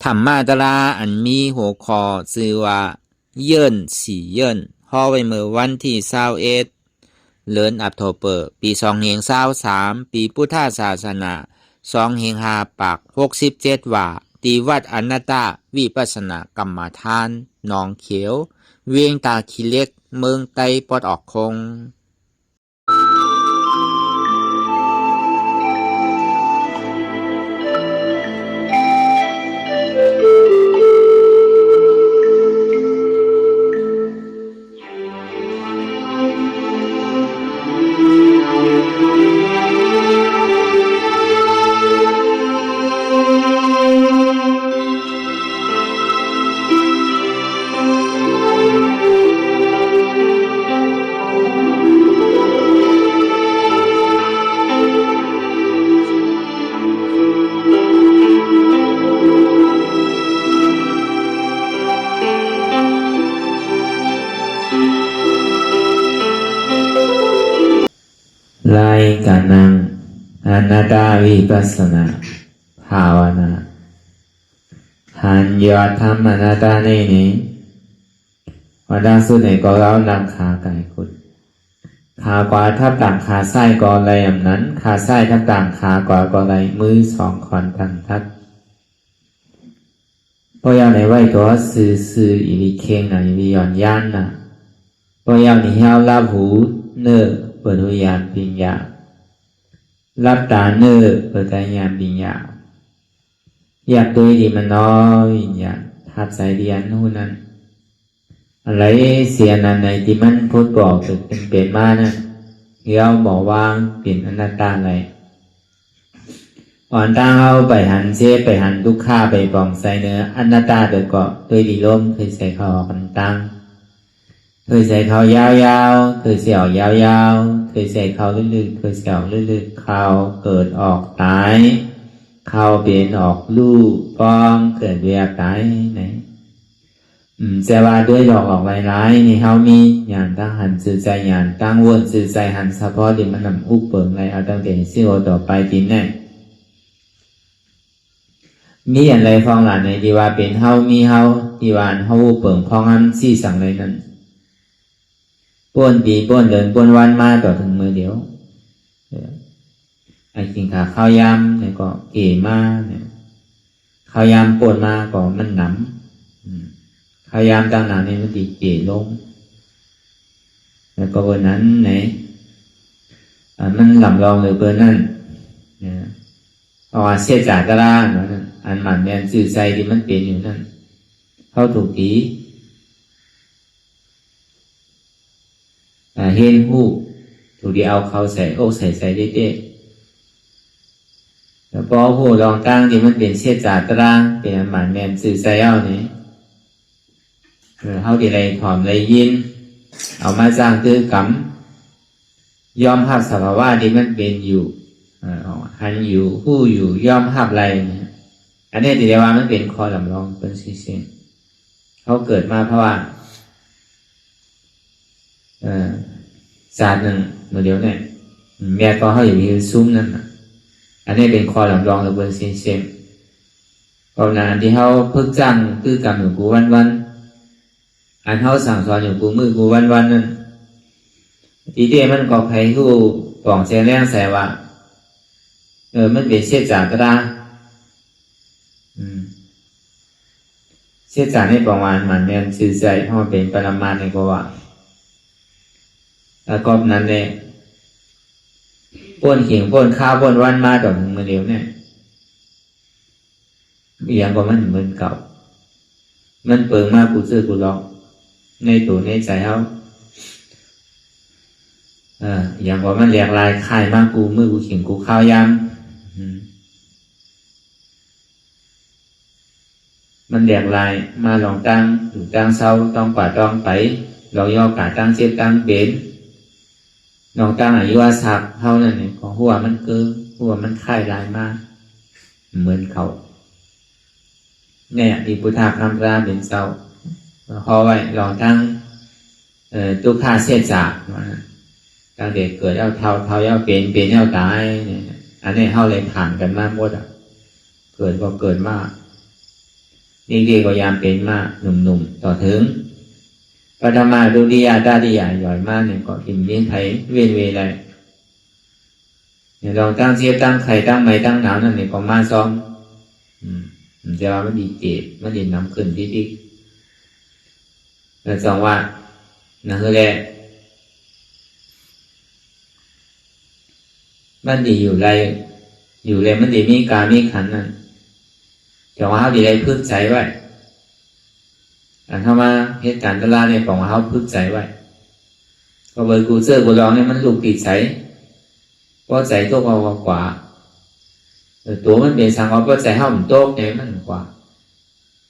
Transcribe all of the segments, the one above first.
ธรรมาตราอันมีหัวข้อชื่อว่าเยิ่นสี่เยิ่นห่อไว้เมื่อวันที่21เดือนออกโทเบอร์ปี2023ปีพุทธศาสนา25ปัก67ว่าที่วัดอนัตตาวิปัสสนากรรมฐานหนองเขียวเวียงตาขี้เหล็กเมืองไต้ปอดออกคงรายการนั่งอนัตตาวิปัสสนาภาวนาหันยอดธรรมอนัตตานี่นี้วันดังสุดในก็เรานำขาไก่กุดขาขวาทับต่างขาซ้ายก็ไรอย่างนั้นขาซ้ายทับต่างขาขวาก็ไรมือสองคอนทันทัดพอยาวในไว้ก็ซื่ออีลิเข่งนะอีลิย้อนย่านนะพอยาวในเฮาลาหูเนื้อเปิดวิญญาณปิญญารับตาเนื้อเปิดวิญญาณปิญญาอยากตัวดีมันน้อยวิญญาณทัดสายเดียนหูนั้นอะไรเสียนั้นในที่มันพูดบอกถึงเป็นมานะเราบอกว่าเป็นอนัตตาอะไรอ่อนตั้งเอาไปหันเสียไปหันทุกข้าไปปองใส่เนื้ออนัตตาโดยเกาะตัวดีล้มเคยใส่คอกันตั้งเคยใส่เขายาวๆเคยเสียวยาวๆเคยใส่เขาลื่นๆเคยเสียวลื่นๆเขาเกิดออกตายเขาเปลี่ยนออกลูกป้องเกิดเวียตายไหนแต่ว่าด้วยหลอกออกหลายๆนี่เขามีญาณตั้งหันสื่อใจญาณตั้งวนสื่อใจหันเฉพาะที่มันนำอุปเปิงอะไรเอาตั้งแต่สิ่งต่อไปกินแน่มีอะไรฟังหลานในที่ว่าเป็นเฮามีเฮาที่ว่าเฮาอุปเปิงพองอันสี่สั่งเลยนั้นป้วนปีป้วนเดินป้วนวันมาต่อถึงมือเดียวไอ้กินขาข้าวยำเนี่ยก็เก๋มากเนี่ยข้าวยำป้วนมาก็มันหนำข้าวยำตั้งหนาเนี่ยมันตีเก๋ลงแล้วก็เบอร์นั้นไหนมันหล่ำรองเลยเบอร์นั้นเนี่ยเอาเสียจากกระด้างนั่นอันหมันเนี่ยสื่อใจที่มันเป็นอยู่นั่นเขาถูกตีเห็นหูถูกที่เอาเขาใส่โอ้ใส่เด็ดๆแล้วพอหูลองตั้งที่มันเป็นเสียจากกระด้างเป็นอันหมันเนี่ยสื่อใจเอาเนี่ยเขาที่ไรถอมไรยินเอามาสร้างตื้อกำยอมหับสภาวะที่มันเป็นอยู่หันอยู่หู้อยู่ยอมหับไรเนี่ยอันนี้ที่เรียกว่ามันเป็นคอลำลองเป็นสิ่งเขาเกิดมาเพราะว่าศาสตร์หนึ่งเมื่อเดียวเนี่ยแม่ก็เขาอยู่ที่ซุ้มนั่นอันนี้เป็นคอลำลองหรือเป็นสิ่งเพราะนั้นที่เขาพึกจ้างตื้อกำอยู่กูวันอันเขาสั่งสอนอยู่กูมือกูวันนั่นทีเดียมันก็ใครกูปองเสียแรงใส่ว่ามันเป็นเสียจากก็ได้เสียจากในประมาณมันเนี่ยสื่อใจเพราะมันเป็นปรมาณในก็ว่าแล้วก็นั้นเนี่ยป้นขิงป้นข้าวป้นวันมาต่อถึงมือเดียวเนี่ยอย่างก็มันเหมือนเก่ามันเปิงมากกูซื้อกูลองในตัวในใจเขาอย่างว่ามันเรียกลายคายมากกูมือกูขิงกูข้าวยำมันเรียกลายมาลองตั้งอยู่ตั้งเศร้าต้องป่าต้องไปเราย่อกาตั้งเสียตั้งเบนลองตั้งอายุอาศักเท่านั้นเนี่ยของหัวมันเกินหัวมันคายลายมากเหมือนเขาเนี่ยที่พุทธะคำราเป็นเศร้าพอไว้ลองตั้งทุกข้าเสียจากตั้งเด็กเกิดเอาเท่าเอาเป็นเอาตายเนี่ยอันนี้เท่าเลยผ่านกันมากหมดเกิดก็เกิดมาก นี่เด็กก็ยามเป็นมากหนุ่มๆต่อถึงปฐมาดุริยาตาติยาหย่อยมากเนี่ยก็หิมเลี้ยงไผ่เวียนเวไรเนี่ยลองตั้งเทียบตั้งไข่ตั้งไม้ตั้งหนาวนั่นเนี่ยก็มาซ้อมจะว่ามันดีเจ็บมันดีน้ำขึ้นที่ดิแล้วสองว่านั่นคือแหละมันดีอยู่ไรมันดีมีการมีขันนั่นแต่ว่าเขาดีไรพึกใจไว้อันเข้ามาเหตุการณ์ตลาดเนี่ยของเขาพึกใจไว้ก็เบอร์กูเซอร์กูลองเนี่ยมันลูกติดใจเพราะใจโตกว่าตัวมันเป็นสังเพราะใจเขามันโตเนี่ยมันกว่า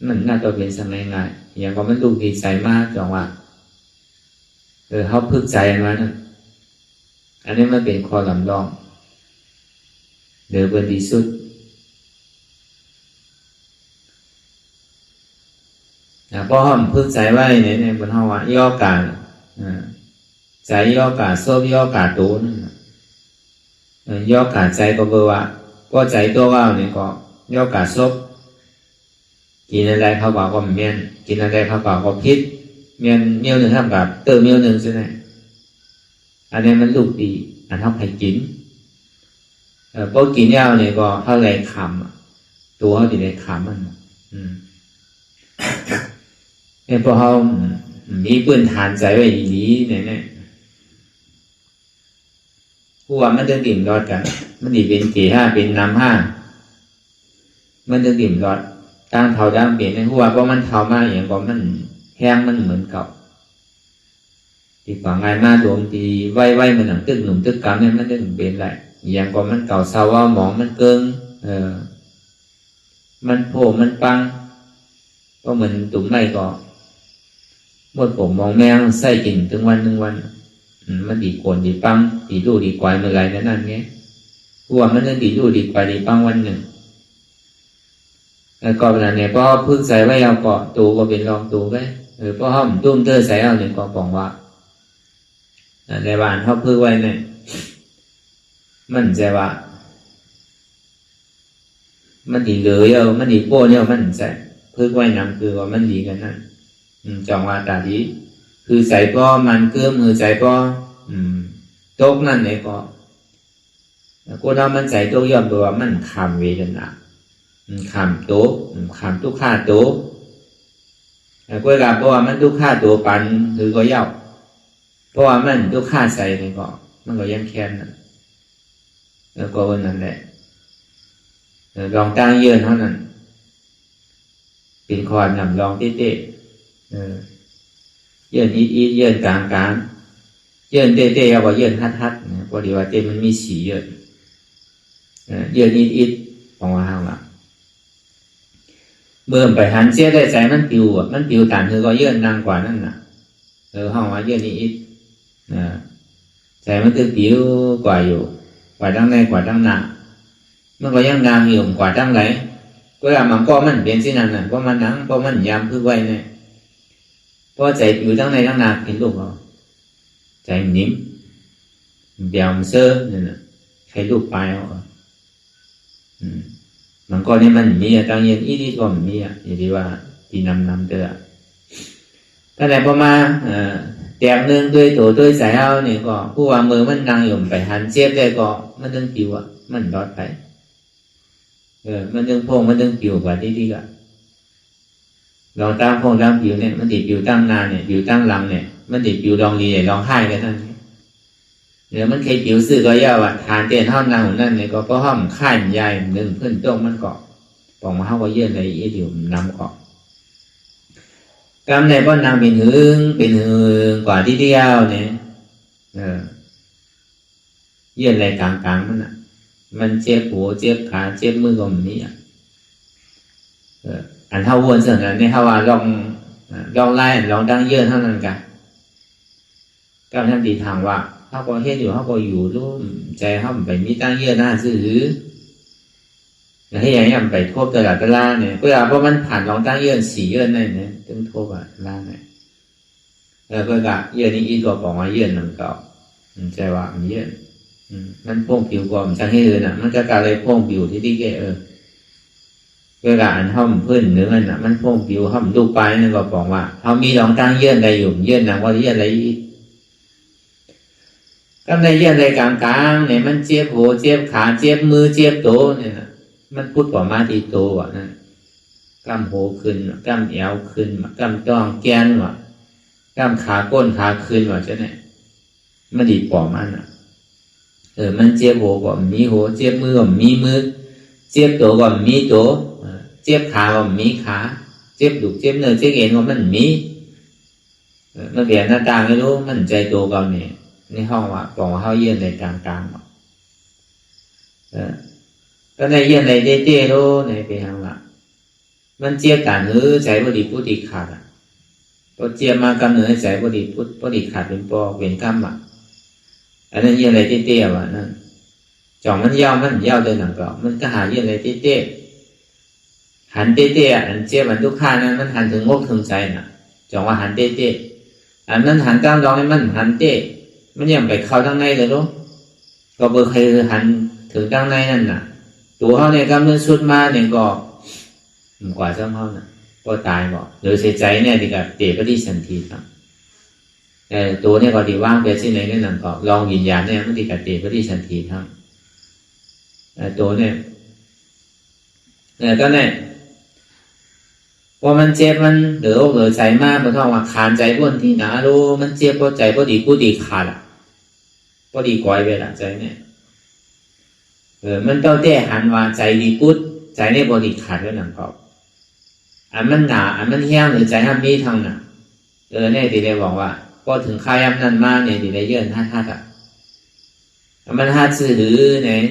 มันน่าจะเป็นสังง่ายๆอย่างก็มันลูกติดใจมากจังว่าเขาพึกใจมานั่นอันนี้มันเป็นข้อลำลองเดือเป็นที่สุดเพราะห้องพึกใจไว้เนี่ยบนห้องว่าย่อกาใจย่อกาซบย่อกาโตนั่นย่อกาใจก็เบอร์ว่าก็ใจตัวว่าวเนี่ยก็ย่อกาซบกินอะไรเข้าปากก็เมียนกินอะไรเข้าปากก็พิษเมียนเมียวหนึ่งทำกับเติมเมียวหนึ่งใช่ไหมอันนี้มันลูกดีอันเท่าไข่กินพวกกินยาวเนี่ยก็เท่าไรคำตัวเขาดีในคำมันเนี่ยพอเขามีปืนฐานใจไว้ดีเนี่ยผู้ว่ามันจะดิ่มรอดกันมันดีเป็นกี่ห้าเป็นน้ำห้ามันจะดิ่มรอดตั้งเท่าตั้งเปลี่ยนในผู้ว่าเพราะมันเท่ามากอย่างก็มันแห้งมันเหมือนเก่าที่ฝั่งไงมาดวงตีไว้มันหนังตึกหนุ่มตึกกำเนี่ยมันจะเป็นไรอย่างก็มันเก่าเศร้าว่าหมองมันเกิงมันโผล่มันปังก็เหมือนตุ่มไม้ก็หมดผมมองแมงใส่กินถึงวันมันดีโกนดีปังดีดูดีกวายเมื่อไรนั่นไงหัวมันจะดีดูดีกวายดีปังวันหนึ่งแล้วก็เวลาเนี่ยก็พึ่งใส่ไว้เอาเกาะตูก็เป็นรองตูไว้เพราะห้องตุ้มเตอใส่เอาเนี่ยก็ปองว่าในบ้านเขาพึ่งไว้เนี่ยมันใจว่ามันดีเลยมันดีโป้เนี่ยมันใจพึ่งไว้นำคือว่ามันดีกันนั่นจองว่าตาดีคือใจป้อมันเกื้อมือใจป้อโต๊ะนั่นเนี่ยก็กูทำมันใจโต๊ะยอมตัวมันคำเวทนาคำโต๊ะคำทุกข้าโต๊ะกูกล่าวเพราะว่ามันทุกข้าโต๊ะปันคือก็เย้าเพราะว่ามันทุกข้าใจเนี่ยก็มันก็ยังแค้นนั่นแล้วก็วันนั้นแหละลองตั้งเยื่อเท่านั้นเป็นความนำลองเต้เยื่ออีเยื่อกลางเยื่อเต้เอาว่าเยื่อฮัดพอดีว่าเต้มันมีสีเยื่ออีของว่าห้างละเมื่อไปหันเสียได้ใจมันปิวต่างคือก็เยื่อนางกว่านั่นน่ะห้องว่าเยื่ออีใจมันคือปิวกว่าอยู่กว่าตั้งในกว่าตั้งหนามันก็ยังงามอยู่กว่าตั้งไหนก็ว่ามันก็มันเป็นสิ่งนั้นน่ะก็มันนังก็มันยามคือไว้เนี่ยเพราะใจอยู่ตั้งในตั้งนาเห็นลูกเราใจนิ่มเดี่ยวมันเซ่อเนี่ยนะใช้ลูกปลายเอามันก็นี่มันมีตั้งเย็นอีดีก็มีอย่างที่ว่าที่นำเด้อถ้าไหนพอมาแตกหนึ่งด้วยสายเอาเนี่ยก็ผู้ว่ามือมันนั่งอยู่ไปหันเจ็บได้ก็มันดึงปิวมันรอดไปมันดึงพงมันดึงปิวกว่าดีๆก็ลองตั้งพงตั้งปิวเนี่ยมันติดปิวตั้งนานเนี่ยปิวตั้งหลังเนี่ยมันติดปิวลองดีเนี่ยลองให้กันนั่นเดี๋ยวมันเคยปิวซื้อก็ย่าว่าทานเต้นห้องนางของนั่นเนี่ยก็ห้องข่ายใหญ่หนึ่งขึ้นตรงมันเกาะปองมาเข้าก็เยื่อในอีเดียวนำเกาะกำในป้อนนางเป็นหึงกว่าที่เดียวเนี่ยเยื่อในกลางมันอ่ะมันเจ็บหัวเจ็บขาเจ็บมือก็แบบนี้อันเท่าวนส่วนนั้นเนี่ยถ้าว่าลองไล่ลองตั้งเยื่อเท่านั้นกันก็ท่านดีทางว่าเขาก็เฮ็ดอยู่เขาก็อยู่รู้ใจเขาไปมีตั้งเยื่อหน้าซื้อให้อย่างนี้ไปทบตลาดเนี่ยเพราะมันผ่านลองตั้งเยื่อ4เยื่อนั่นเนี่ยต้องทบล่าเนี่ยแล้วก็เยื่อนี้อีกก็บอกว่าเยื่อหนึ่งเก่าใจว่ามันเยื่อมันพ่งผิวก่อนจังให้เลยน่ะมันก็การเลยพ่งผิวที่แก เวลาอันห้อมพื้นหรือมันน่ะมันพงผิวห้อมดูไปนั่นก็บอกว่าเขามีรองตั้งเยื่อใดอยู่เยื่อหนังว่าเยื่ออะไรก็ในเยื่อใดกลางๆเนี่ยมันเจ็บหัวเจ็บขาเจ็บมือเจ็บโตเนี่ยมันพูดต่อมาที่โตอ่ะนั่นกล้ามโหขึ้นกล้ามเอวขึ้นกล้ามจ้องแกนว่ะกล้ามขาก้นขาขึ้นว่ะเจ้าเนี่ยมันดีปอมันอ่ะมันเจ็บหัวก็มีหัวเจ็บมือก็มีมือเจ็บโตก็มีโตเจ็บขาก็มีขาเจ็บดุเจ็บเนื้อเจ็บเอ็นก็มันมีมันเปลี่ยนหน้าตาไม่รู้มันใจโตกันเนี่ยในห้องว่าบอกว่าเขาเยื่อในกลางก็ในเยื่อในเต้ๆรู้ในไปทางละมันเจี๊ยบกันหรือใจบดีพุทธิขาดพอเจี๊ยบมากำเนิดใจบดีพุทธิขาดเป็นปอเป็นกำอันนั้นเยื่อในเต้ๆว่ะนั่นจ่องมันยาวเดินหนังเก่ามันก็หาเยื่อในเต้ๆหันเต้ๆอันเจี๊ยบมันทุกข้านั้นมันหันถึงงกถึงใจน่ะจ่องว่าหันเต้ๆอันนั้นหันกลางดองให้มันหันเต้มันยังไปเข้าทางในเลยรู้ก็เบอร์ใครหันถึงทางในนั่นน่ะตัวเขาเนี่ยกำเนิดชุดมาเนี่ยก็กว่าเจ้าเขาน่ะก็ตายบอกโดยเสียใจเนี่ยดีกับเตะก็ดีสันทีครับตัวเนี่ยก็ดีว่างไปที่ไหนเนี่ยนั่นก็ลองวิญญาณเนี่ยมันดีกับเตะก็ดีสันทีครับตัวเนี่ยก็เนี่ยว่ามันเจ็บมันเหลือใจมากมันท้องว่าขานใจพ้นที่หนารู้มันเจ็บเพราะใจพอดีกูดีขาดอ่ะพอดีก่อยไปละใจเนี่ยมันเต้าเต้หันว่าใจดีกุดใจเนี่ยพอดีขาดแล้วหนังกรอบอันมันหนาอันมันแห้งหรือใจห้ามมีทางหนาเนี่ยดีเลยบอกว่าพอถึงข้าย้ำนั่นมากเนี่ยดีเลยเยื่อท่าอ่ะมันท่าซื่อหรือเนี่ย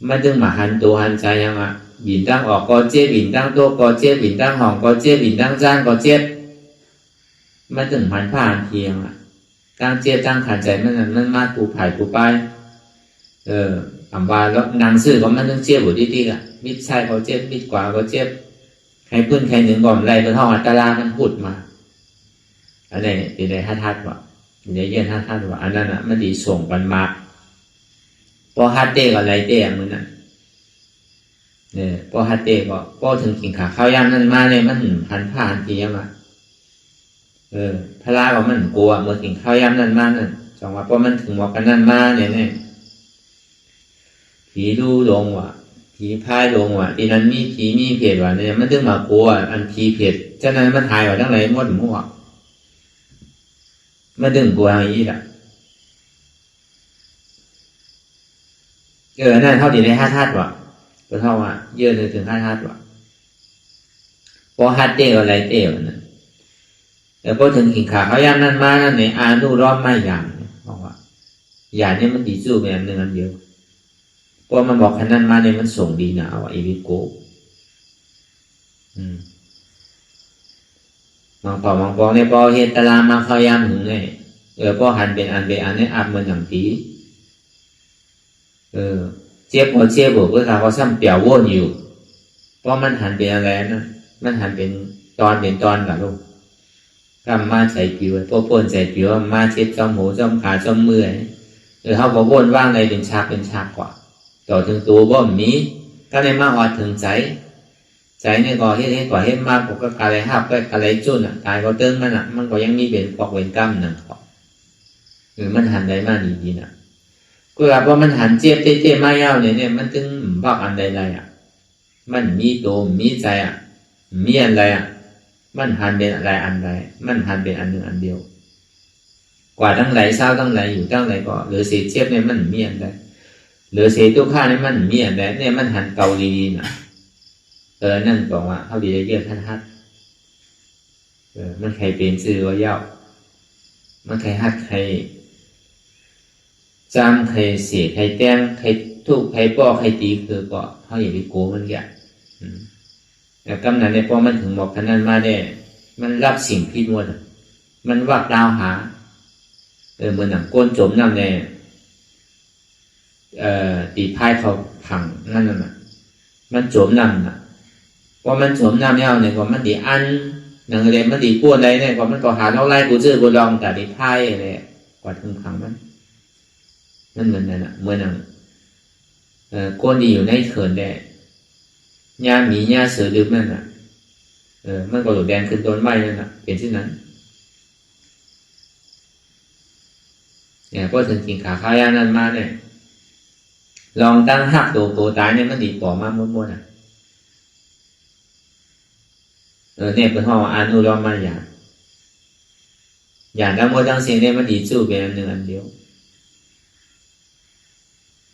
มันจึงมาหันตัวหันใจยังอ่ะบินตั้งออกก็เจ็บบินตั้งโต๊ะก็เจ็บบินตั้งห้องก็เจ็บบินตั้งจานก็เจ็บมันถึงหันผ่านเพียงอ่ะตั้งเจ็บตั้งขันใจมันมาปูผายปูไปคำว่าแล้วนางซื่อก็มันต้องเจ็บอยู่ดีๆอ่ะมิดใช่เขาเจ็บมิดกว่าก็เจ็บใครพื้นใครหนึ่งก่อนไรก็เท่าอัตรามันพูดมาอันนี้ตีในท่าว่ะตีในเยื่อท่าว่ะอันนั้นอ่ะมันดีส่งกันมาพอฮัตเต้กับไรเต้มือนั่นเนี่ยพอฮัตเต้ก็พอถึงขิงขาข้าวยามนั่นมาเนี่ยมันหันผ่านทีมาพระราก็มันกลัวเมื่อขิงข้าวยามนั่นมานั่นจังว่าพอมันถึงบอกกันนั่นมาเนี่ยผีดูลงว่ะผีพายลงว่ะอีนั้นมีผีมีเพจว่ะเนี่ยมันถึงมากลัวอันผีเพจฉะนั้นมันทายว่าทั้งไหนหมดมั่วมันถึงกลัวอย่างนี้แหละนั่นเท่าที่ในห้าธาตุว่ะก็เท่าว่าเยอะเลยถึงห้าธาตุว่ะพอฮัตเต้อะไรเต้นั่นแต่พอถึงขิงขาเขาย่านนั่นมานั่นในอานุรอบไม่อย่างบอกว่าอย่างนี้มันดีสู้เป็นอันหนึ่งอันเดียวพอมันบอกขนาดมาเนี่ยมันส่งดีนะว่าอีวิโก้มองปองในปอเฮตลามาเขาย่ำถึงเนี่ยพอหันเป็นอันเนี่ยอับมันอย่างผีเจ็บพอเจ็บบอกว่าเขาซ้ำเปี่ยววนอยู่เพราะมันหันเป็นอะไรนะมันหันเป็นตอนกับลูกกำมาใส่ผิวพอพ่นใส่ผิวมาเช็ดจอมหูจอมขาจอมมือเขาบอกวนว่างในเป็นฉากกว่าต่อถึงตัวบ่มีก็เลยมาอดถึงใจเนี่ยก็เฮ็ดก่อเฮ็ดมากก็อะไรหับก็อะไรจุ่นกายก็เติ้งมันก็ยังมีเป็นปอกเป็นกล้ามนั่นมันหันได้มากดีๆนะก็แบบว่ามันหันเจี๊ยบเต้มายาวเนี่ยมันถึงบอกอันใดมันมีตัวมีใจมีอะไรมันหันเป็นอะไรอันใดมันหันเป็นอันหนึ่งอันเดียวกว่าทั้งไหลเศร้าทั้งไหลอยู่ทั้งไหลก็หรือเสียเจี๊ยบเนี่ยมันมีอันใดหรือเสียตัวข้าเนี่ยมันมีอันใดเนี่ยมันหันเกาดีๆนะนั่นบอกว่าเขาดีได้เยอะท่านมันใครเป็นชื่อว่าเย้ามันใครฮัดใครจำใครเสียใครแต้งใครทุกใครป้อใครตีคือก็เขาอย่าไปโกงมันอย่างแต่กำนันในป้อมันถึงบอกขนาดมาได้มันรับสิ่งผิดหมดมันว่าดาวหาเหมือนหนังก้นจมน้ำในตีพายเขาพังนั่นน่ะมันจมน้ำน่ะพอมันจมน้ำเนี่ยเนี่ยก็มันดีอันหนังอะไรมันดีป้วนอะไรเนี่ยก็มันก็หาเท่าไรกูเจอกูลองแต่ดีพายอะไรกว่าถึงพังมันเหมือนนั่นน่ะเหมือนหนังก้นดีอยู่ในเขินได้ หญ้าหมีหญ้าเสือดึกนั่นน่ะมันก็โดดแดงขึ้นต้นไม้นั่นน่ะเป็นเช่นนั้นเนี่ยก็ถึงกินขาข้าวยานั้นมาเนี่ยลองตั้งหักโตตายเนี่ยมันดีกว่ามาม้วนๆอ่ะเนี่ยเป็นห้องอนุโลมมาอย่างทั้งหมดทั้งสิ้นเนี่ยมันดีสู้เป็นอันหนึ่งอันเดียว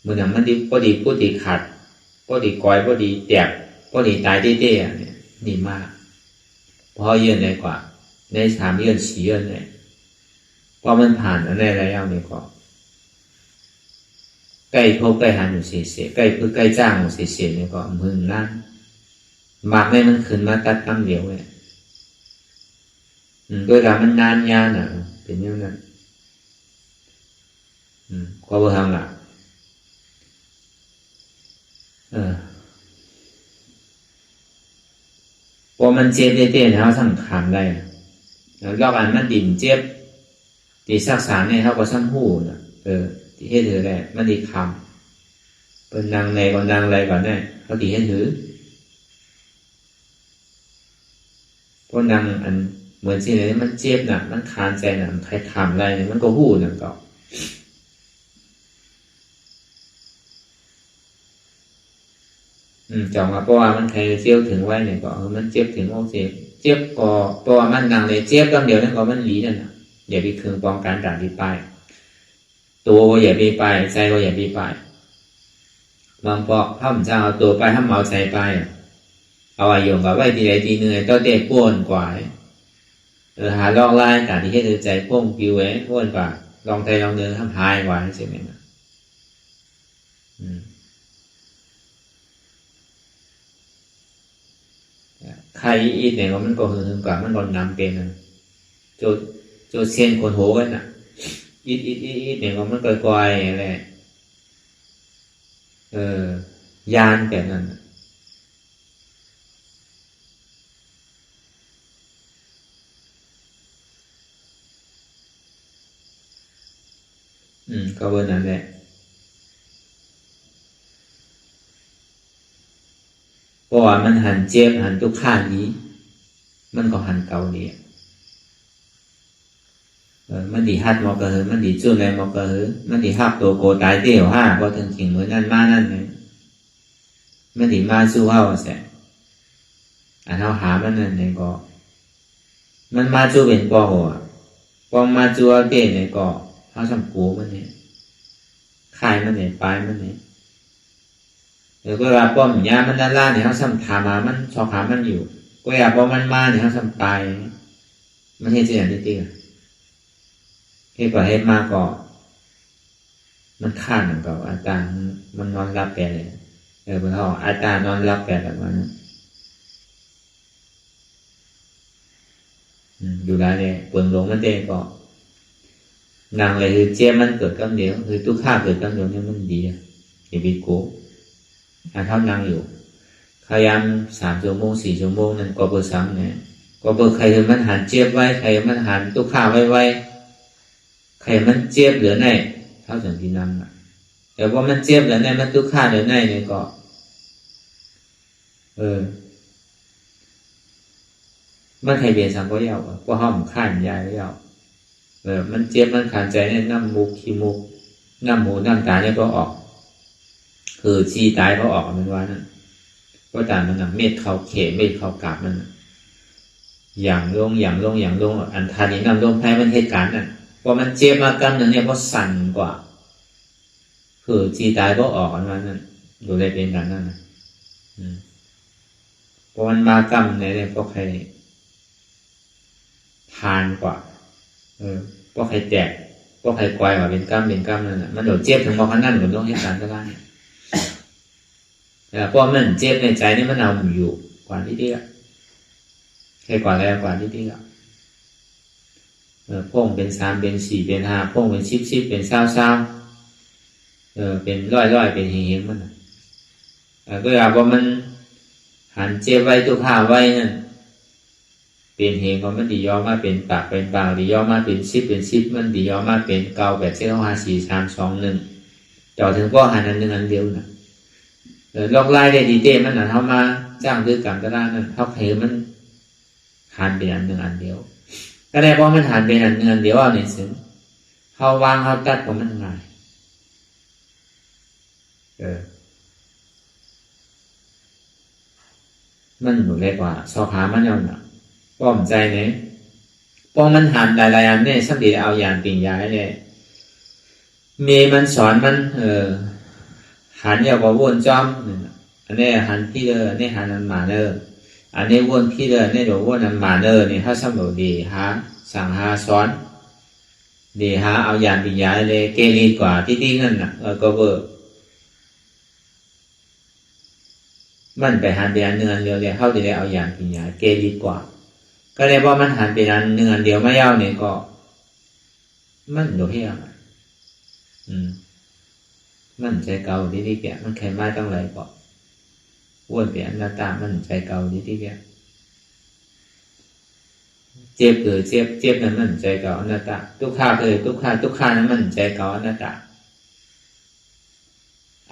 เมื่อนั้นมันดีพอดีพูดดีขาดพอดีก้อยพอดีแตกพอดีตายเต้ๆเนี่ยดีมากพอเยือนเลยกว่าใน3 เยือน4 เยือนเนี่ยพอมันผ่านอันอะไรแล้วเนี่ยก็ใกล้พบใกล้หันอยู่เสียใกล้พึ่งใกล้จ้างอยู่เสียเนี่ยก็มึงนั่นมากเลยมันขึ้นมาตัดตั้งเดียวเนี่ยโดยการมันนานยาน่ะเป็นอย่างนั้นก็บ่ทำล่ะพอมันเจ็บเต้ๆแล้วสั่งขามได้แล้วรอบอันมันดิ่มเจ็บที่ซักษาเนี่ยเขาก็ซ้ำหูน่ะที่เฮ็ดถือแหละมันดีคำเป็นนางในก่อนนางอะไรก่อนเนี่ยเขาดีเฮ็ดถือเพราะนางอันเหมือนสิ่งนี้มันเจ็บน่ะมันคานใจน่ะมันใครทำอะไรเนี่ยมันก็หูน่ะก็จองมาเพราะว่ามันใครเชี่ยวถึงไว้เนี่ยก็มันเจ็บถึงโอเคเจ็บก็เพราะว่ามันนางเลยเจ็บตอนเดียวนั่นก็มันหลีนั่นน่ะอย่าไปคืนป้องกันด่านที่ไปตัวก็อย่าไปใจก็อย่าไปบางปอกถ้าผมจะเอาตัวไปถ้าเอาใจไปเอาอายุกับไว้ทีใดทีหนึ่งต้องเด็กป้วนกว่าหาลองไล่แต่ที่ให้เธอใจป้งปิวป้วนกว่าลองใจลองเดินทำหายกว่าใช่ไหมนะใครอีกเนี่ยมันก็หึงกว่ามันก็นำเป็นโจเซียนคนโหกันน่ะอีเนี่ยมันก็กลอยอะไรยานแบบนั้นก็เบอร์นั้นแหละเพราะว่ามันหันเจ็บหันทุกข้างนี้มันก็หันเก่าดีมันดีฮัดมอกระหือมันดีจุดอะไรมอกระหือมันดีฮับตัวโกตายเตี้ยว5ก็ถึงจริงเหมือนนั่นมานั่นเลยมันดีมาสู้เฮาแสอันเฮาหามันนั่นเนี่ยก็มันมาจูเป็นปอหัวปองมาจูเต้เนี่ยก็เฮาสำกูมันเนี่ยคายมันเนี่ยปลายมันเนี่ยก็ว่าป้อมยามันด้านล่างเนี่ยเฮาสำถามามันชอบหามันอยู่ก็อยากป้อมมันมาเนี่ยเฮาสำปลายมันเฮ็ดจังได๋ติเฮ็ดกว่าเฮ็ดมากก็มันข้านกับอาจารย์มันนอนรับแกเลยเพิ่นเฮาอาจารย์นอนรับแกแบบนั้นอยู่ได้เนี่ยเปิงหลงมันเด้ก็นางเลยคือเจ็บมันเกิดกำเดียวคือทุกข้าเกิดกำเดียวเนี่ยมันดีอย่าไปโกเท่านางอยู่พยายาม3 ชั่วโมง 4 ชั่วโมงนั่นก็เปิดซ้ำเนี่ยก็เปิดใครมันหันเจ็บไว้ใครมันหันทุกข้าไว้ใครมันเจ็บเหลือในเท่าอย่างที่นั่งแต่ว่ามันเจ็บเหลือในมันทุกข้าเหลือในเนี่ยก็มันใครเบียนสังก็ยาวก็ห้อมข้านยายก็ยาวมันเจ็บมันขานใจเนี่ยน้ำมูกขี้มูกน้ำหูน้ำตาเนี่ยก็ออกคือชีตายก็ออกมันว่านั่นก็ตามมันเม็ดเขาเขเม็ดเขากาบมันอย่างลงอันทานี้น้ำลงให้มันเหตุการณ์นั่นพอมันเจ็บมากำหนึ่งเนี่ยก็สั่นกว่าคือชีตายก็ออกมันว่านั่นดูได้เป็นกันนั่นนะพอมันมากำเนี่ยก็ใครทานกว่าก็ใครแตกก็ใครควายกว่าเป็นกล้ามนั่นน่ะมันโดดเจ็บถึงบอกขนาดนั้นก็ต้องเหตุการณ์ก็ได้เพราะมันเจ็บในใจนี่มันเอาอยู่กว่าที่ละแค่กว่าแล้วกว่าที่ละพ่งเป็น3เป็น4เป็น5พ่งเป็น10เป็น20เป็นร้อยเป็นเฮงมันก็อยากว่ามันหันเจ็บไว้ทุกข้าไว้นั่นเป็นเฮงก็มันดีย่อมาเป็นปากเป็นปากดีย่อมาเป็น10เป็น10มันดีย่อมาเป็น9 8 7 6 5 4 3 2 1จ่อถึงก็หันอันนึงอันเดียวนะลอกไล่ได้ดีเต้มันน่ะเฮามา จ้างด้วยกันก็ได้นั่นเขาเห็นมันหันเป็นอันหนึ่งอันเดียวก็ได้เพราะมันหันเป็นอันหนึ่งอันเดียวเอาในซึ่งเขาวางเขาตัดของมันง่ายมันหนูเล็กกว่าสอบหามันเอาหนักป้อมใจเนี่ยป้อมมันหันหลายๆอันเนี่ยสักทีเอาอย่างปิ่งยาเนี่ยมีมันสอนมันหันอย่าว่าวนจอมอันนี้หันพี่เด้ออันนี้หันอันมาเด้ออันนี้วนพี่เด้ออันนี้เดี๋ยววนอันมาเด้อเนี่ยถ้าสมบูรณ์ดีหาสั่งหาสอนดีหาเอาอย่างปิ่งยาเลยเกลีกว่าที่นั่นน่ะก็เบอร์มันไปหันเป็นอันหนึ่งอันเดียวเลยเข้าจะได้เอาอย่างปิ่งยาเกลีกว่าก็เลยว่ามันหันเป็นอันหนึ่งอันเดียวไม่ยาวเนี่ยก็มันโดดเหี้ยมันใจเก่าดีๆแกมันแค่ไม่ต้องไหลก็อ้วนเปลี่ยนหน้าตามันใจเก่าดีๆแกเจ็บหรือเจ็บนั้นมันใจเก่าหน้าตาทุกข้าคือทุกข้านั้นมันใจเก่าหน้าตา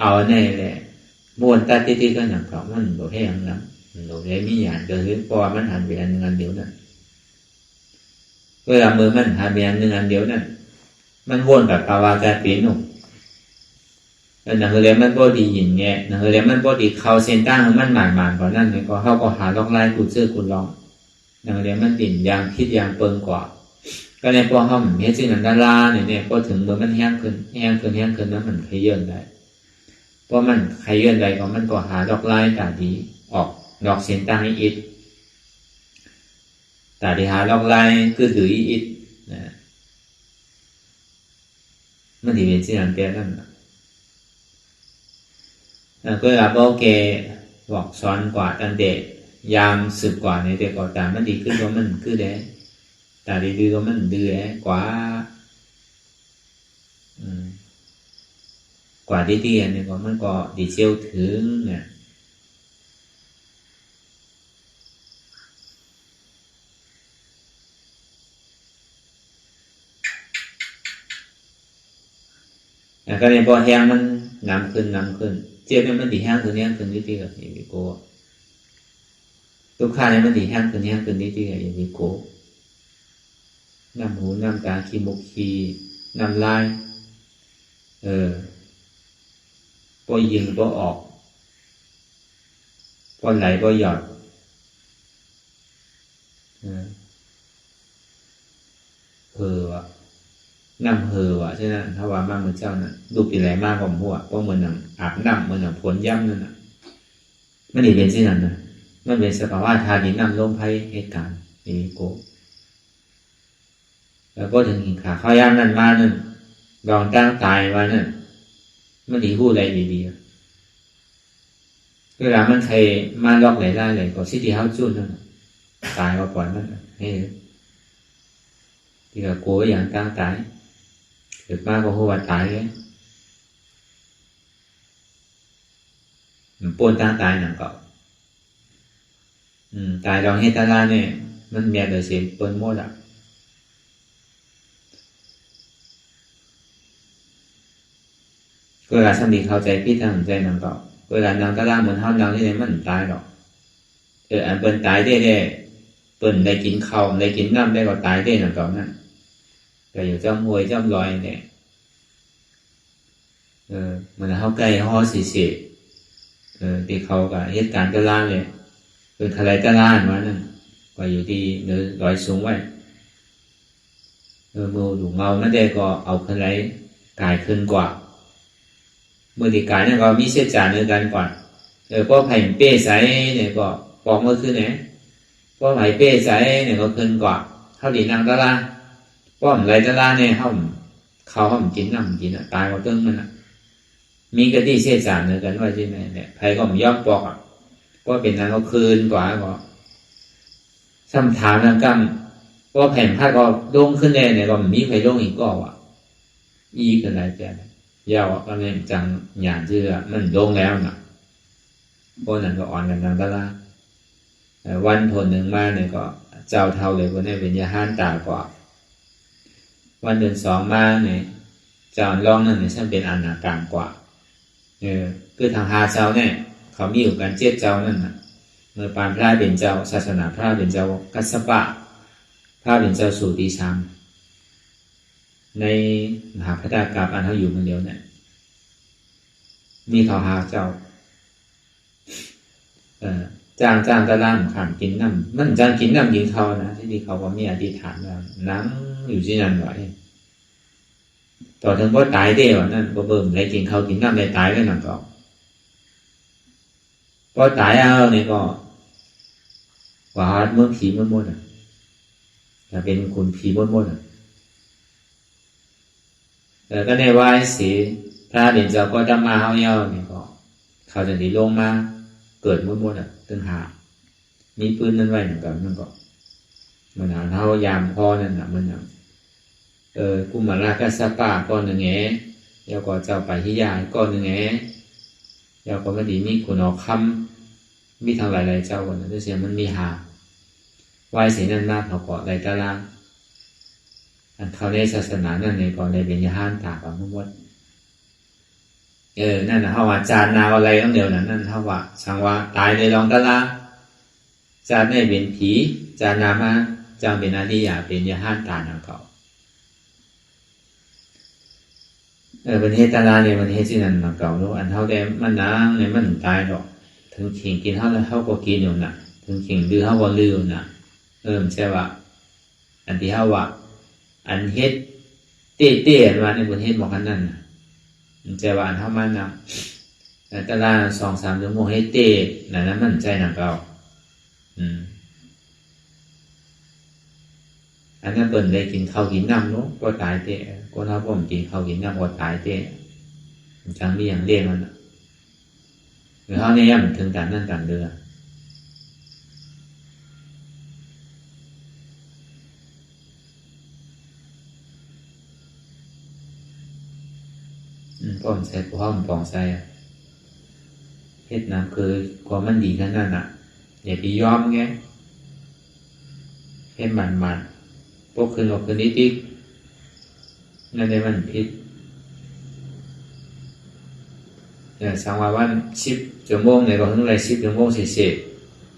เอาในแหละม้วนตาดีๆก็อย่างเก่ามันโดดเหี้ยนั้นโดดเหี้ยมีอย่างเกิดขึ้นเพราะมันหันเป็นอันหนึ่งอันเดียวนั่นเวลามือมันหันเป็นอันหนึ่งอันเดียวนั่นมันวนกับภาวะการเปลี่ยนหนุ่มหนังเรียนมันพอดีหยินแง่หนังเรียนมันพอดีเขาเส้นตั้งมันหมานกว่านั่นเนี่ยก็เขาก็หาล็อกไล่กูเชื่อกูลองหนังเรียนมันติ่นยางคิดยางเปิงกว่าก็ในพอเขาเห็นสิ่งนั้นดาราเนี่ยพอถึงเมื่อมันแห้งขึ้นนั้นมันขยื่นได้เพราะมันขยื่นได้ก็มันก็หาล็อกไล่ตาดีออกดอกเส้นตั้งอีกตาดีหาล็อกไล่คือถืออีกนะมันที่เป็นสิ่งนั้นแก่นั่นก็là bao kê hoặc xoắn quả tăng đệ yam sụp quả này để có tạmมันดีขึ้นก็มันคือเด้แต่ดีๆก็มันดื้อกว่าดีๆเนี่ยก็มันก็ดีเชี่ยวถึงเนี่ยก็ในพอแห้งมันน้ำขึ้นเจ็บเนี่ยมันดีแห้งขึ้นนิดเดียวอย่างนี้โก้ทุกข้าเนี่ยมันดีแห้งขึ้นนิดเดียวอย่างนี้โก้น้ำหูน้ำตาขี้มุกขี้น้ำลายพอยิงพอออกพอไหลพอหยอดวะน้ำวะใช่ไหมถ้าว่ามากเหมือนเจ้าน่ะดูปีไหลมากกว่าหัวเพราะเหมือนน้ำอาบน้ำเหมือนน้ำฝนย่ำนั่นน่ะไม่ได้เป็นเช่นนั้นนะมันเป็นสภาวะธาตุดินน้ำลมไฟเหตุการณ์นี่โกแล้วก็ถึงหินขาข้าวย่ำนั่นมานั่นลองตั้งตายมานั่นมันดีพูดอะไรดีๆเวลามันใครมาล็อกไหลได้เลยก็สิ่งที่เขาจุดนั่นตายก็ปล่อยมันให้ที่เราโกอย่างตั้งตายเกิดมาก็หัวตายเลยมันปนตั้งตายหนังก็ตายลองให้ตาลาเนี่ยมันเมียเดือดเสียปนหมดอ่ะเวลาสามีเข้าใจพี่ทางใจหนังก็เวลานางตาลาเหมือนเท่านางที่ไหนมันตายหรอกอันเปิ้นตายได้เปิ้นได้กินข้าวได้กินน้ำได้ก็ตายได้หนังก็นั่นก็อยู่trong mùi trong loài này mình hao cây ho xì thìเขาก็เหตุการณ์ตะลาเลยเป็นทะเลตะลามานั่นก็อยู่ที่เนื้อลอยสูงไว้มือหลุมเงานั่นเองก็เอาทะเลกายขึ้นกว่ามือที่กายนั่นก็มีเส้นจ่าเนื้อกันก่อนก็ไผ่เป้ใสเนี่ยก็ปอกมือขึ้นเนี่ยก็ไผ่เป้ใสเนี่ยก็ขึ้นกว่าเท่าดีนางตะลาป้อมไรตะลาเนี่ยเขากินน้ำกินตายก็ตึ้งมันมีกระดิ่งเสียจานเนื้อกันว่าใช่ไหมเนี่ยใครก็ไม่ยอมปอกเพราะเป็นนั้นก็คืนกว่าก็ซ้ำถามนั่งกั้มก็แผ่นผ้าก็โด่งขึ้นเลยเนี่ยก็มีใครโด่งอีกก็ว่ะอีกันไรแต่ยาวก็เนี่ยจังหยาดเชื่อมันโด่งแล้วนะเพราะนั้นก็อ่อนกันทางตะลาวันทนหนึ่งมาเนี่ยก็เจ้าเท่าเลยคนนี้เป็นยาห้านตากว่าวันเดือนสองมาเนี่ยเจ้าลองนั่นเนี่ยฉันเป็นอนาการกว่าคือทางหาเจ้าเนี่ยเขามีอยู่กันเจ็ดเจ้านั่นนะ เมื่อปานพระเป็นเจ้าศาสนาพระเป็นเจ้ากัสสปะพระเป็นเจ้าสุติชามในมหาพัฒกาบอันเขาอยู่คนเดียวเนี่ยมีเขาหาเจ้าจ้างตะล่างขามกินน้ำมันจ้างกินน้ำกินเขานะที่เขาว่ามีอธิษฐานแล้วน้ำอยู่ที่นั่นไว้ต่อถึงก็ตายเดียวนั่นก็เบิ่มได้กินเขากินน้ำได้ตายแล้วนั่นก็พอตายเอาเนี่ยก็ว่าเมื่อผีมดจะเป็นคนผีมดก็ในวายสีพระเด่นเจ้าก็จะมาเขาเยาเนี่ยก็เขาจะหนีลงมาเกิดมดตึงหามีปืนนั่นไว้เหมือนกันนั่นก็มันหาเท้ายามพ่อนั่นน่ะมันกุมารกัสสปะก้อนหนึ่งแงแล้วก็เจ้าไปที่ยาก้อนหนึ่งแงแล้วก็มาดีมีขุนออกคำมีทางหลายๆเจ้าก่อนนะเสียมันมีหาวายสีนั่นมากเขาเกาะในตารางอันเขาในศาสนานั่นในก่อนในเป็นยาห้านตากของมดนั่นนะเขาว่าจานนาอะไรต้องเดียวนั่นเขาว่าช่างว่าตายในรองตารางจานในเป็นผีจานนามาจางเป็นอนิยาเป็นยาห้านตาของเขาเป็นเฮตาราเนี่ยมันเฮสินันมาเก่าแล้วอันเท่าแดมมันนางเนี่ยมันตายหรอกถึงขิงกินเท่าแล้วเขาก็กินอยู่น่ะถึงขิงดื้อเขาก็ลืมน่ะใช่ว่าอันที่เขาว่าอันเฮ็ดเต้มาในบนเฮ็ดบอกกันนั่นน่ะใช่ว่าอันเท่ามันนะตารา2-3 ชั่วโมงเฮ็ดเต้นั่นมันใจหนักเก่าอันนั้นเปิ่นได้กินข้าวกินน้ำเนาะก็ตายเต้คนเขาผมกินข้าวกินน้ำก็ตายเต้จังมีอย่างเรียกมันหรือเขาเนี่ยย่ำถึงการนั่นการเดือป้อมใส่ป้อมปองใส่เฮ็ดน้ำคือความมันดีขนาดนั้นอย่าไปยอมไงให้มันพวกคืนออกคืนนิดอีกนั่นในมันผิดสังวาวัน10 ชั่วโมงในก็ถึงไร10 ชั่วโมงเศษ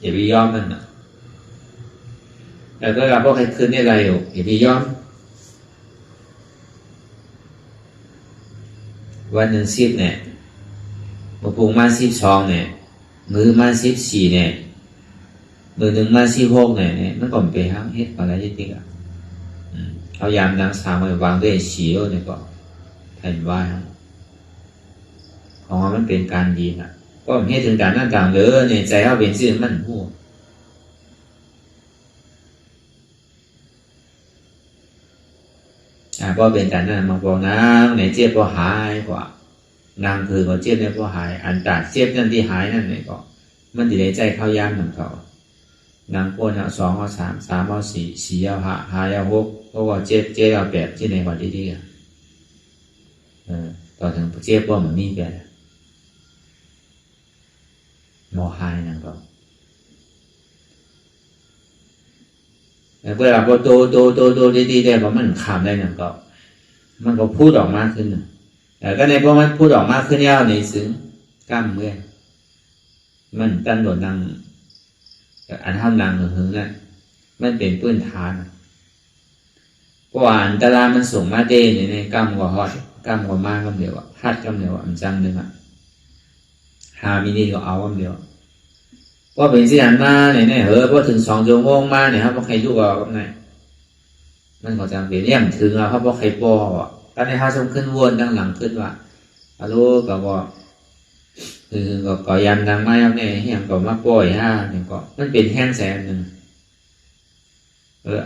อย่าไปยอมมันนะแล้วก็เราพวกใครคืนได้ไรอยู่อย่าไปยอมวันหนึ่ง10เนี่ยมาปรุงมา12เนี่ยมือมา14เนี่ยมือหนึ่งมา16เนี่ยมันก็ไปหาเฮ็ดอะไรจริงๆเอายามนางสาวมาวางด้วยสีเนี่ยก็แผ่นว่าของมันเป็นการดีนะก็เฮ็ดถึงการนั่นต่างเลยเนี่ยใจเขาเป็นสิ่งมันหัวก็เป็นการนั่นมาบอกนางเนี่ยเจ็บก็หายกว่านางคือก็เจ็บเนี่ยก็หายอันตัดเจ็บนั่นที่หายนั่นเนี่ยก็มันดีใจเข้ายามของเขานางป้วนเอา2เอา3 3เอา4 4เอา5 5เอา6เพราะว่าเจ็บเอา8ที่ในวันดีๆต่อถึงเจ็บว่ามันมีแบบมอหายนั่นก็เวลาพอโตดีๆได้เพราะมันขามได้นั่นก็มันก็พูดออกมาขึ้นแต่ก็ในพอมันพูดออกมาขึ้นยาวในซึ้งกล้ามเมื่อมันตั้นโดดนั่งอันห้ามนางหึงนั่นมันเป็นพื้นฐานเพราะว่าอันตรายมันส่งมาเด้ในกล้ามกว่าฮอดกล้ามกว่ามากกำเดียวพัดกำเดียวมันจังหนึ่ง5 มินิก็เอากำเดียวพอเป็นสิ่งมาเนี่ยพอถึง2 ชั่วโมงมาเนี่ยครับพอใครรู้กับไหนมันก็จังเป็นอย่างถึงแล้วครับพอใครปอตอนนี้เขาส่งขึ้นวนดังหลังขึ้นว่าฮัลโหลก็บอกก็ยันดังไม่ครับเนี่ยเฮียงก็มาปล่อยเนี่ยก็มันเป็นแห้งแสนหนึ่ง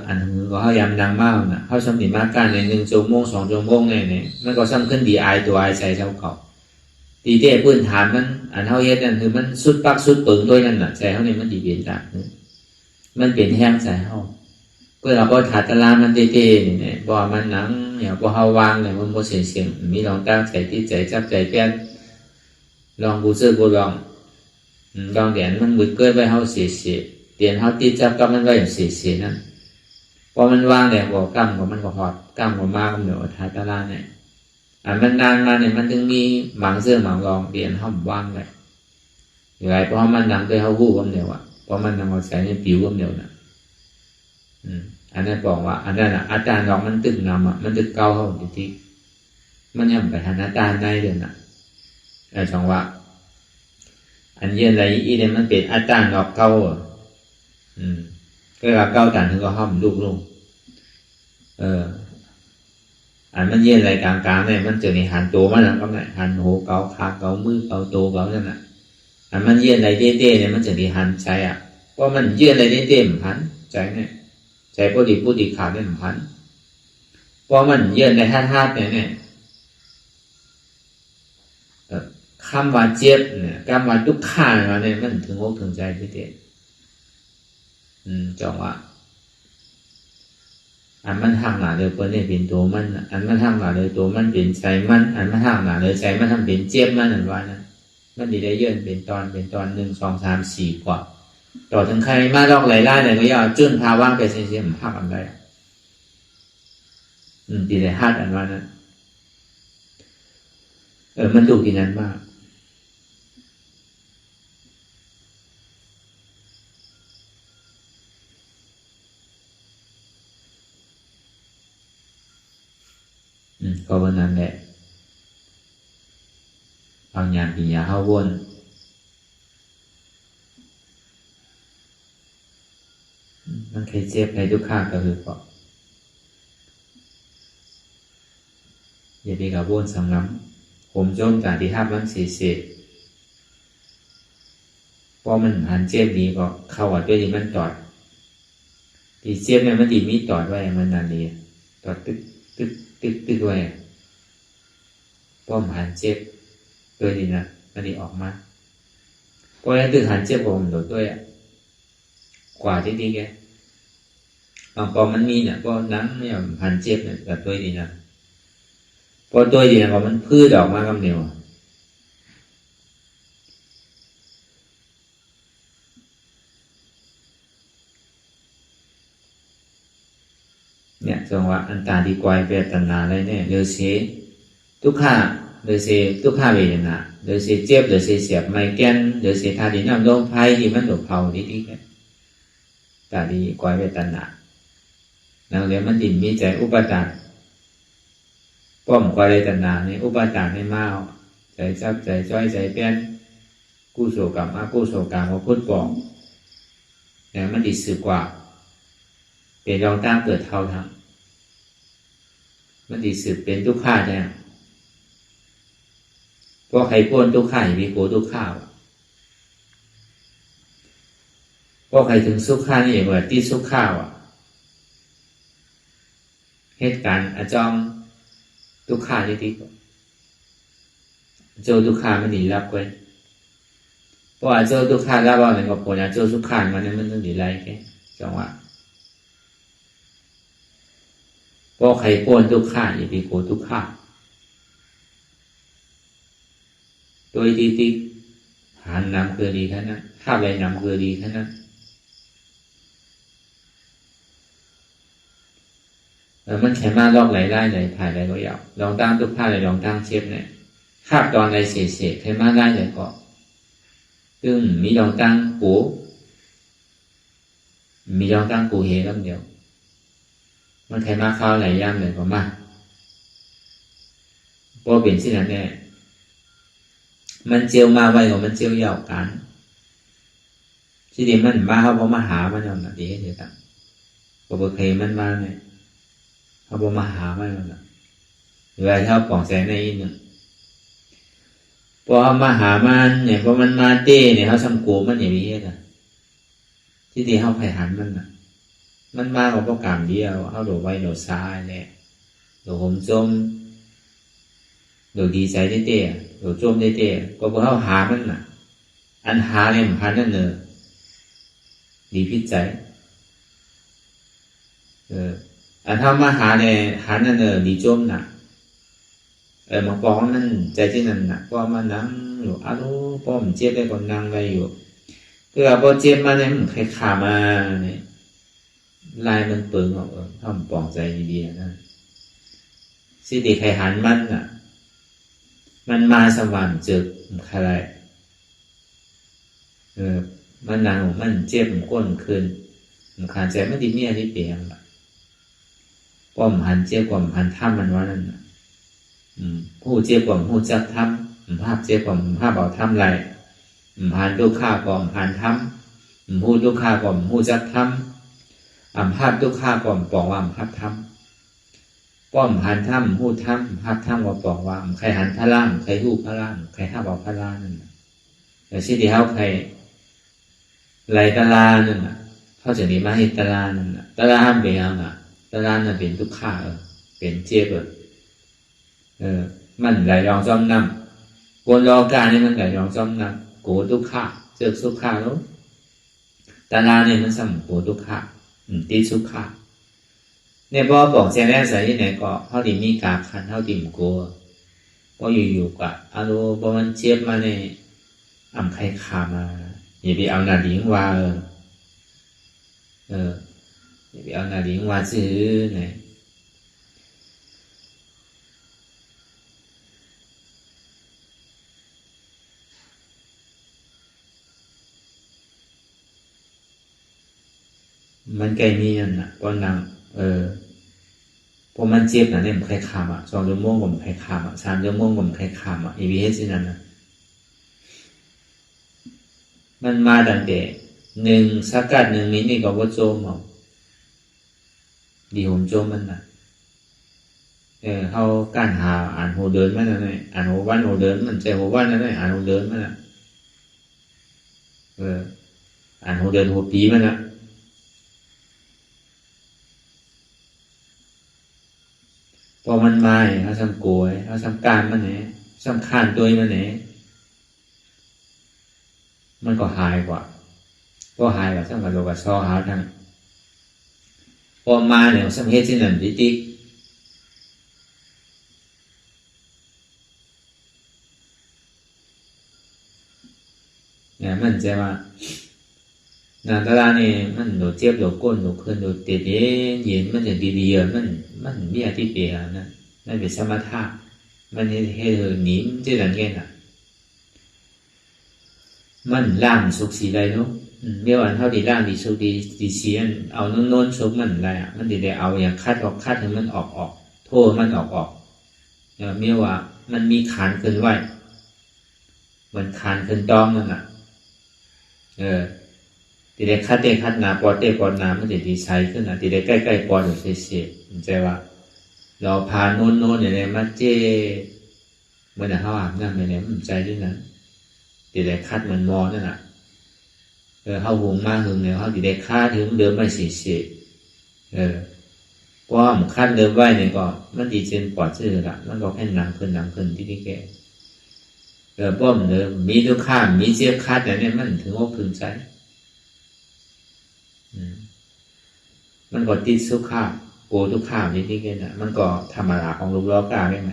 อันนึงก็เขายันดังมากนะเขาสมดิมาการใน1 ชั่วโมง 2 ชั่วโมงเนี่ยมันก็ซ้ำขึ้นดีไอตัวไอใส่เจ้าเก่าตีเต้พื้นฐานมันอันเขาเฮ็ดนั่นคือมันสุดปักสุดปึงด้วยนั่นน่ะใส่เขาเนี่ยมันดีเปลี่ยนจากมันเป็นแห้งใส่เขาเพื่อเราพอถัดตารางมันเต้เนี่ยบ่มันหนังเนี่ยพอเขาวางเนี่ยมันโมเสียงมีลองตั้งใจที่ใจจับใจแป้นลองกูซื้อกูลองเดียนมันมืดเกินไปเขาเสียเดียนเขาติดจับกับมันไว้เสียนั่นพอมันวางเนี่ยบอกกล้ามของมันก็หอดกล้ามของมากเดี๋ยวถัดตารางเนี่ยมันนานมาเนี่ยมันถึงมีหมังเสื้อหมังรองเดียนห้องว่างเลยอย่างไรเพราะมันดังด้วยเขาหู้กันเดียว เพราะมันนำมาใช้ในผิวก็เดียวนะอันนั้นบอกว่าอันนั้นอาจารย์ลองมันตึกนำมันตึกเก่าเขาทีที่มันยังไปหาอาจารย์ได้เลยนะช่องว่าอันเย็นอะไรอีเนี่ยมันเป็นอาจารย์ลอกเก่าก็ว่าเก่าจานถึงก็ห้อมลูกลงอันมันเย็นอะไรกลางๆเนี่ยมันจะในหันโตมันแล้วก็เนี่ยหันหูเก่าขาเก่ามือเก่าโตเก่านั่นน่ะอันมันเย็นอะไรเต้ๆเนี่ยมันจะในหันใจเพราะมันเย็นอะไรเต้ๆมันหันใจเนี่ยใจพอดีขาดเนี่ยมันหันเพราะมันเย็นในธาตุเนี่ยคำว่าเจ็บเนี่ยคำว่าทุกข์ขาเนี่ยมันถึงอกถึงใจเต้ๆจังว่าอันมันทางหนาเลยเปิ้นเนี่ยเป็นตัวมันอันมันทางหนาเลยตัวมันเป็นใจมันอันมันทางหนาเลยใจมันทำเป็นเจ็บมันนั่นว่านะมันดีได้เยื่นเป็นตอน1 2 3 4กว่าต่อถึงใครมาลอกไหลไล่เลยก็อย่าจื้นพาว่างไปเสียๆมันหักอันใดดีได้หัดอันว่านะมันดูกินนั้นมากก็วันนั้นแหละบางอย่างปียาเข้าวนมันเคยเจ็บในทุกข้างก็คือก็อย่าดีกับวนสังน้ำผมจมการที่ทับมันเสียเพราะมันหันเจ็บดีก็เข้าวัดด้วยที่มันตอดที่เจ็บเนี่ยมันดีมีตอดไว้มันนานดีตอดตึกไว้ป้อมหันเจ็บตัวนี้นะมันดีออกมาเพราะฉะนั้นตึกหันเจ็บผมโดดด้วยกว่าที่ดีแกบางปอมันมีเนี่ยก็นั่งไม่ยอมหันเจ็บเนี่ยแบบตัวนี้นะพอตัวนี้นะก็มันพืชออกมากำเนียวเนี่ยจังหวะอันตาดีกวายเวทนาอะไรเนี่ยเดือดเสียทุกข้าเดือดเสียทุกข้าเวทนาเดือดเสียเจ็บเดือดเสียเสียบไม่แก่นเดือดเสียทาดีน้ำลมไพ่ที่มันหลบเผาดีๆแค่ตาดีกวายเวทนานั่นเรียกมันดินมีใจอุปทานป้อมกวายเวทนาเนี่ยอุปทานในเมาใจจับใจจ้อยใจเปลี่ยนกู้โศกรรมอากู้โศกรรมมาพูดบอกแต่มันดีสึกกว่าเป็นรองตั้งเกิดเท่าทั้งมันดีสืบเป็นทุกข้าเนี่ยเพราะใครพ้นทุกข้าอย่างมีโกทุกข้าวเพราะใครถึงสุขข้านี่อย่างว่าที่สุขข้าวเหตุการณ์อาจองทุกข้าที่เจ้าทุกข้ามันหนีรับไว้เพราะเจ้าทุกข้ารับว่าหนึ่งกับผลเจ้าสุขข้ามันนั้นมันต้องหนีไรแค่จังหวะเพราะใครพ้นทุกข้าอย่างมีโกทุกข้าโดยที่หันนำคือดีแค่นั้นถ้าไปนำคือดีแค่นั้นมันแค่มาลอกไหลได้ไหลถ่ายไหลก็ยาวลองตั้งทุกข้าเลยลองตั้งเชฟเนี่ยคาบตอนไหลเสียแค่มาได้ไหลก็ซึ่งมีลองตั้งปูมีลองตั้งปูเฮลำเดียวมันใครมาเข้าไหลย่ำเลยก็มาเพราะเป็นสิ่งนั้นแน่มันเจียวมาไว้ของมันเจียวยาวกันที่ดีมันมาเขาบอกมาหามันเอาหน่ะดีเดี๋ยวตั้งก็บอกใครมันมาเนี่ยเขาบอกมาหามันเอาหน่ะเวลาเขาปองแสงในอีกหนึ่งพอมาหามันเนี่ยพอมันมาเต้เนี่ยเขาทำกูมันอย่างนี้นะที่ดีเขาไผ่หันมันน่ะมันมาของโปรแกรมเดียวเขาโดดไว้โดดซ้ายเนี่ยโดดผมจมโดดดีใจเต้โดดจมเต้ก็เพราะเขาหามันน่ะอันหาเนี่ยมันพันนั่นเนอดีพิจัยอันทำมาหาเนี่ยหันนั่นเนอดีจมน่ะบางปองมันใจที่นั่นน่ะก็มานั่งอยู่อ้าวป้อมเจ็บได้ก็นั่งได้อยู่คือพอเจ็บมาเนี่ยมันใครขามาเนี่ยลายมันเปิงออกทำปองใจดีๆนะสิติใครหันมันน่ะมันมาสว่างเจอใคร มันหนังมันเจ็บมันก้นคืนมันขาดใจไม่ดีเมียที่เปียงป้อมหันเจ็บกว่าหันถ้ำมันว่านั่นผู้เจ็บกว่าผู้จักถ้ำภาพเจ็บกว่าภาพเอาถ้ำไรหันทุกข้ากว่าหันถ้ำผู้ทุกข้ากว่าผู้จักถ้ำภาพทุกข้ากว่าปองว่าภาพถ้ำป้อมหันถ้ำผู้ถ้ำภาพถ้ำว่าปองว่าใครหันพระล่างใครหูพระล่างใครห้าบอกพระล่างนั่นแต่สิ่งที่เขาใครไรตาลานั่นเขาจะมีมาให้ตาลานั่นตาลาห้ามเป็นยังตาลานั่นเป็นทุกข้าเป็นเจ็บมันไหลรองจอมน้ำโกนรอการนี่มันไหลรองจอมน้ำโกทุกข้าเจอสุข้าแล้วตาลาเนี่ยมันสั่งโกทุกข้าตีสุข้าเนี่ยพอบอกแจ้งแรกใส่ที่ไหนก็เขาดีมีกาคันเขาดีมโกพออยู่ๆก็อารมณ์พอมันเจ็บมาเนี่ยใครขามาอย่าไปเอาหน้าดิ้งว่าอย่าไปเอาหน้าดิ้งว่าซื้อไงมันไกลมีนั่นน่ะก็นางพอมันเจ็บน่ะเนี่ยมันใครขาม2 ชั่วโมงผมใครขาม3 ชั่วโมงผมใครขามอีวีเอสนั่นน่ะมันมาตั้งแต่1 สักกัด1 มินิก็ว่าโจมเอาดีผมโจมมันน่ะเขาการหาอ่านโหเดินมันน่ะเนี่ยอ่านโหวันโหเดินมันใจโหวันนั่นเนี่ยอ่านโหเดินมันน่ะอ่านโหเดินโหปีมันน่ะพอมันมาเขาทำโกยเขาทำการมันเนี่ยสำคัญตัวมันเนี่ยมันก็หายกว่าสำหรับโลกซอหาทางพอมาเนี่ยสำเหตุที่นั่นดิจิเนี่ยมันจะว่านาตาลาเนี่ยมันโดดเจ็บโดดก้นโดดขึ้นโดดเตะเย็นมันจะดีๆมันมีอธิเปียนั่นเป็นสมถะมันให้เธอหนีที่นั่นไงน่ะมันล่างสุขสีใดเนาะเมื่อวันเท่าดีล่างดีสุขดีเสียนเอาโน้นสุขมันอะไรมันได้เอาอย่างคัดให้มันออกโทษมันออกเมื่อว่ามันมีขานขึ้นไว้มันขานขึ้นต้องนั่นน่ะทีเด็กคัดหนาปอดหนามันจะดีใสขึ้นนะทีเด็กใกล้ปอดอยู่เสียมันใจว่าเราพาโน้นอย่างไรมาเจ้เมื่อเขาอาบน้ำอย่างไรมันใจด้วยนั้นทีเด็กคัดมันมอนั่นน่ะเขาหุงมากหึงเนี่ยเขาทีเด็กคัดถึงเดิมไม่เสียเพราะมันคัดเดิมไว้เนี่ยก็มันดีเจนปอดซื่อละมันก็แค่หนังขึ้นที่แก่ป้อมเดิมมีทุกข้ามมีเจี๊ยบคัดอย่างนี้มันถึงอกถึงใจมันก็ติดสุขาโกทุกข้ามที่แก่น่ะมันก็ธรรมดาของลูกล้อกาได้ไหม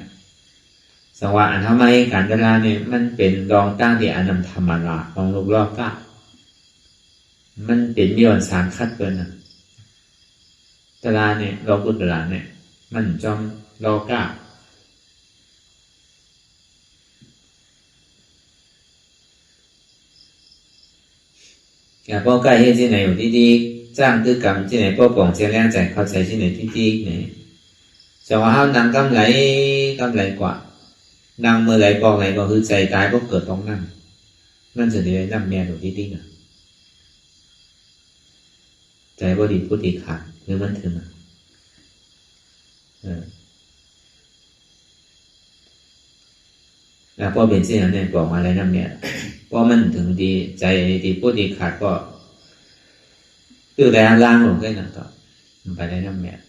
สังวาอันทำไมการเวลาเนี่ยมันเป็นรองตั้งที่อันนำธรรมดาของลูกล้อกามันเป็นย้อนสารคัดเกินน่ะตลาเนี่ยเราพูดตลาเนี่ยมันจอมล้อกาอย่าป้องกันให้ที่ไหนอยู่ดีๆจ้างตื้อกรรมที่ไหนป้องปองเสียแรงใจเข้าใจที่ไหนดีๆเนี่ยจะว่าห้ามนางกำไรกว่านางเมื่อไรปองไรก็คือใจตายก็เกิดต้องนั่งนั่นจะได้นั่งแม่อยู่ดีๆนะใจบ่ดีพูดดีขาดหรือมันถึงแล้วพอเป็นเช่นนั้นเนี่ยบอกมาอะไรนั่นเนี่ยพอมันถึงดีใจดีพูดดีขาดก็คือแรงล่างลงได้นั่นต่อมันไปได้นั่นเนี่ย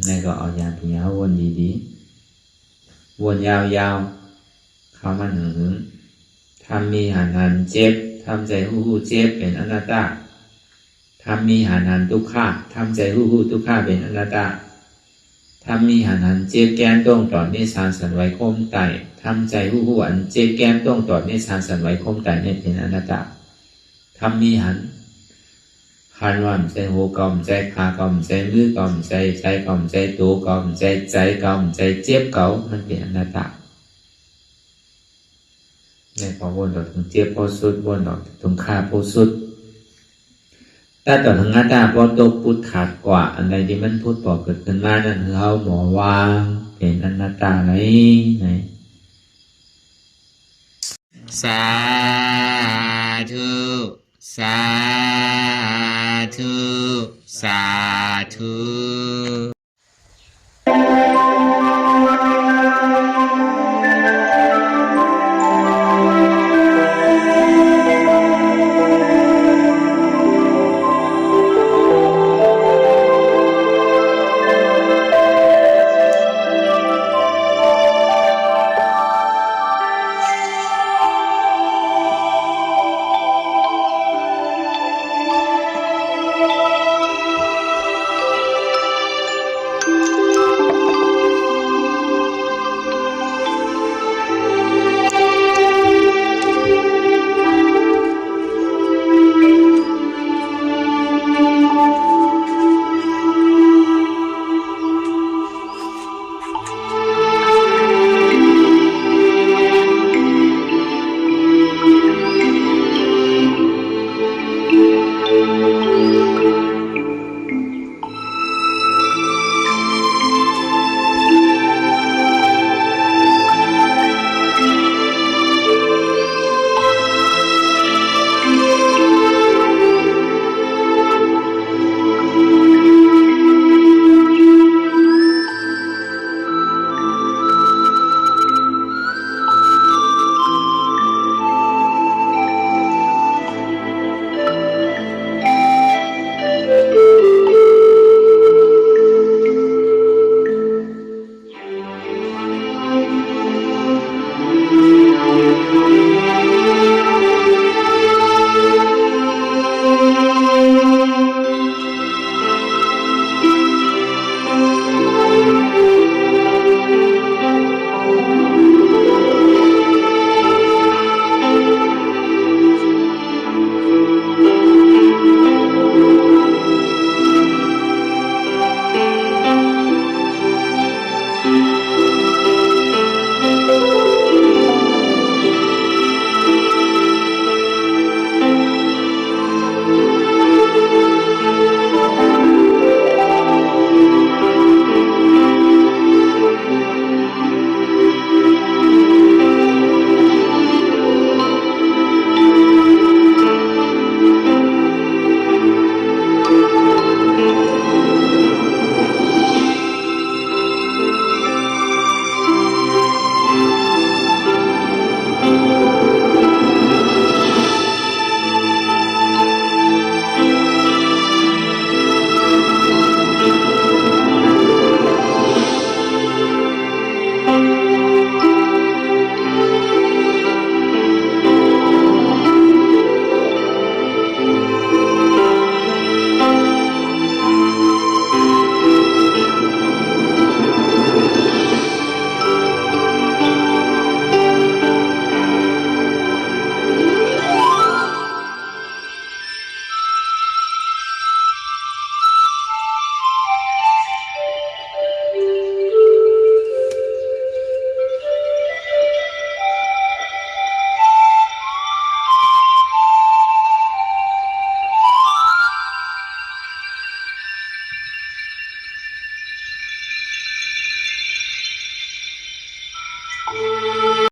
นี่ก็เอายาผีเอาวนดีๆวนยาวๆเข้ามาหนึ่งทำมีหันเจ็บทำใจหู้เจ็บเป็นอนัตตาทำมีหันทุกข้าทำใจหู้ทุกข้าเป็นอนัตตาทำมีหันเจ็บแก้มต้องตอดนิสานสันไว้คมไตทำใจหู้อันเจ็บแก้มต้องตอดนิสานสันไว้คมไตนี่เป็นอนัตตาทำมีหัน คันว่ามันใจหูก็มันใจขาก็มันใจมือก็มันใจใจก็มันใจตัวก็มันใจใจก็มันใจเจ็บก็มันเป็นอนัตตาในพอวนดอกถึงเจ็บพอสุดวนดอกถึงขาพอสุดถ้าต่อทางอนัตตาพอตกพุทธขาดกว่าอันใดที่มันพุทธบอกเกิดขึ้นมานั่นคือเขาหมอวางเป็นอนัตตาไหนสาธุสาธุสาธุ